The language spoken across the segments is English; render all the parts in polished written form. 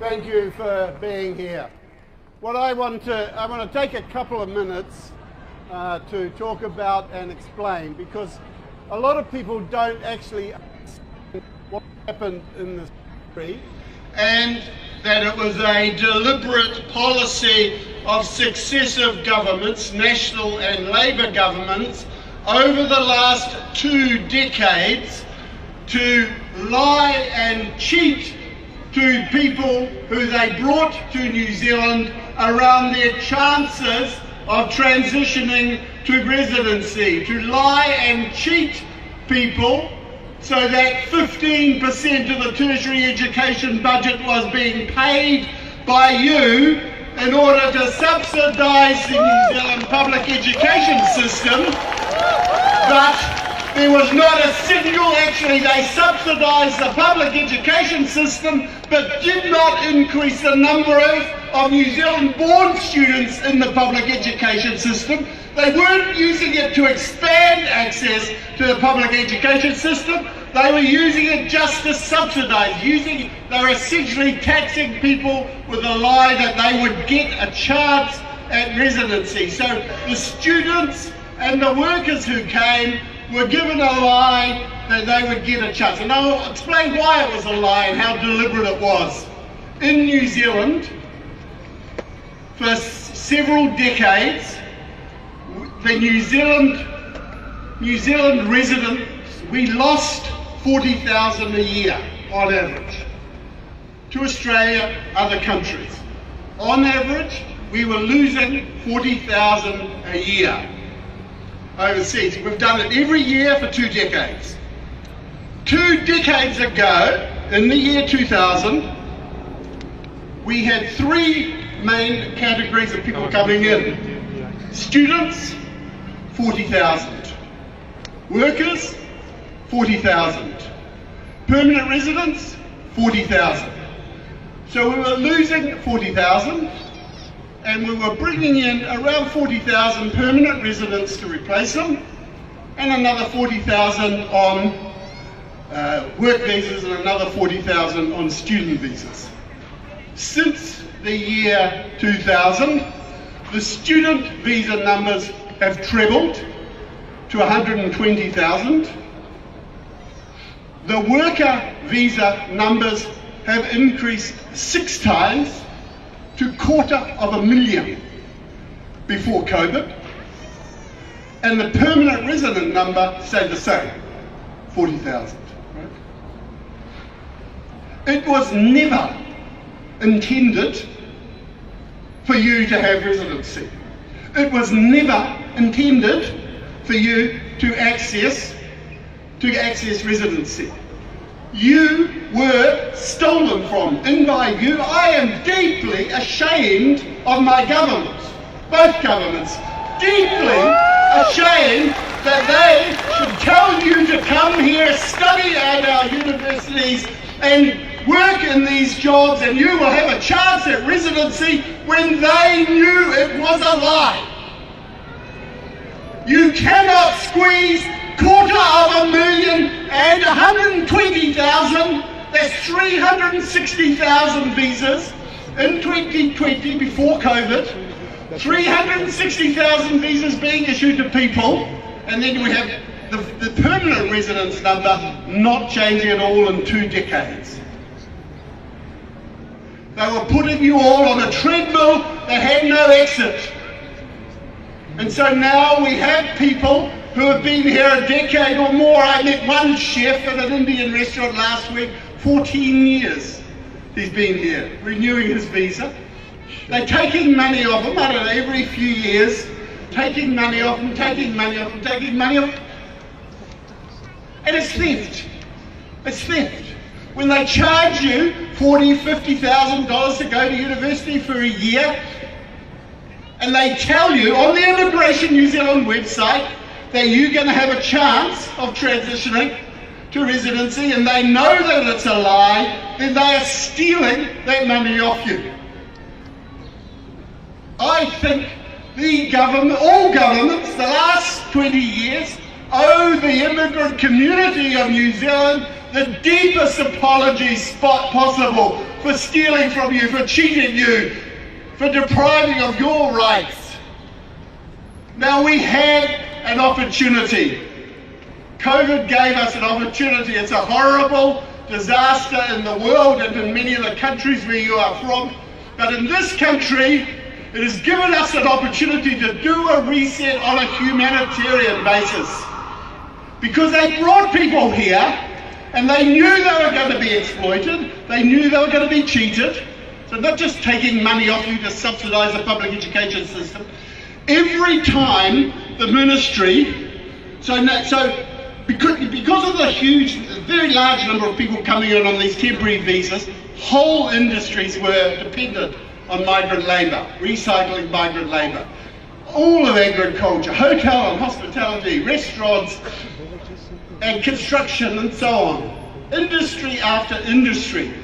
Thank you for being here. What I want to take a couple of minutes to talk about and explain, because a lot of people don't actually understand what happened in this country, and that it was a deliberate policy of successive governments, national and Labour governments, over the last 2 decades to lie and cheat to people who they brought to New Zealand around their chances of transitioning to residency, to lie and cheat people so that 15% of the tertiary education budget was being paid by you in order to subsidise the New Zealand public education system. But there was not a single, actually they subsidised the public education system but did not increase the number of New Zealand born students in the public education system. They weren't using it to expand access to the public education system, they were using it just to subsidise. They were essentially taxing people with a lie that they would get a chance at residency. So the students and the workers who came were given a lie that they would get a chance. And I'll explain why it was a lie and how deliberate it was. In New Zealand, for several decades, the New Zealand residents, we lost 40,000 a year on average to Australia, other countries. On average, we were losing 40,000 a year overseas. We've done it every year for 2 decades. 2 decades ago, in the year 2000, we had 3 main categories of people coming in. Students, 40,000. Workers, 40,000. Permanent residents, 40,000. So we were losing 40,000. And we were bringing in around 40,000 permanent residents to replace them, and another 40,000 on work visas and another 40,000 on student visas. Since the year 2000, the student visa numbers have trebled to 120,000. The worker visa numbers have increased 6 times to 250,000 before COVID, and the permanent resident number stayed the same, 40,000. It was never intended for you to have residency. It was never intended for you to access residency. You were stolen from. In my view, I am deeply ashamed of my government, both governments, deeply ashamed that they should tell you to come here, study at our universities and work in these jobs and you will have a chance at residency when they knew it was a lie. You cannot squeeze 250,000 and 120,000, that's 360,000 visas in 2020 before COVID, 360,000 visas being issued to people, and then we have the permanent residence number not changing at all in 2 decades. They were putting you all on a treadmill that had no exit. And so now we have people who have been here a decade or more. I met one chef at an Indian restaurant last week, 14 years he's been here, renewing his visa. They're taking money off him, I don't know, every few years, taking money off him, taking money off him, taking money off him. And it's theft. It's theft. When they charge you $40,000, $50,000 to go to university for a year, and they tell you on the Immigration New Zealand website that you're going to have a chance of transitioning to residency, and they know that it's a lie, then they are stealing that money off you. I think all governments, the last 20 years, owe the immigrant community of New Zealand the deepest apologies possible for stealing from you, for cheating you, for depriving of your rights. Now, we had an opportunity. COVID gave us an opportunity. It's a horrible disaster in the world and in many of the countries where you are from. But in this country, it has given us an opportunity to do a reset on a humanitarian basis. Because they brought people here and they knew they were going to be exploited, they knew they were going to be cheated. So not just taking money off you to subsidise the public education system. Every time the ministry, because of the huge, very large number of people coming in on these temporary visas, whole industries were dependent on migrant labour, recycling migrant labour. All of agriculture, hotel and hospitality, restaurants and construction and so on. Industry after industry.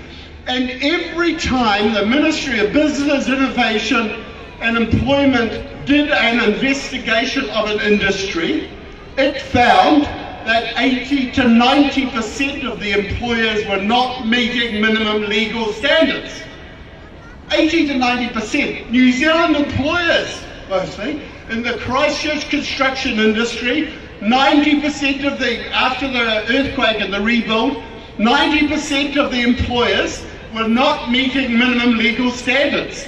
And every time the Ministry of Business, Innovation and Employment did an investigation of an industry, it found that 80 to 90% of the employers were not meeting minimum legal standards. 80 to 90%. New Zealand employers, mostly, in the Christchurch construction industry, 90% of after the earthquake and the rebuild, 90% of the employers were not meeting minimum legal standards.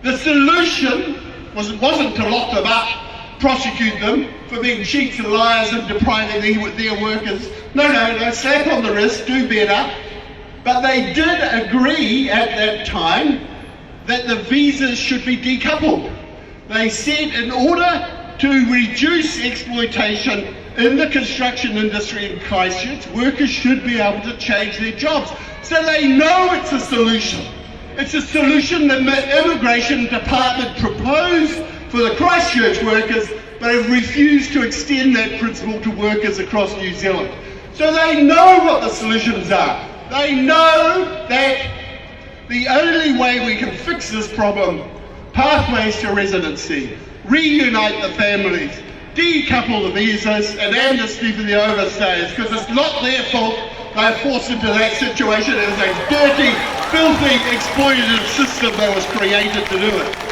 The solution wasn't to lock them up, prosecute them for being cheats and liars and depriving their workers. No, slap on the wrist, do better. But they did agree at that time that the visas should be decoupled. They said in order to reduce exploitation in the construction industry in Christchurch, workers should be able to change their jobs. So they know it's a solution. It's a solution that the Immigration Department proposed for the Christchurch workers, but have refused to extend that principle to workers across New Zealand. So they know what the solutions are. They know that the only way we can fix this problem, pathways to residency, reunite the families, decouple the visas and amnesty for the overstayers, because it's not their fault they're forced into that situation. It was a dirty, filthy, exploitative system that was created to do it.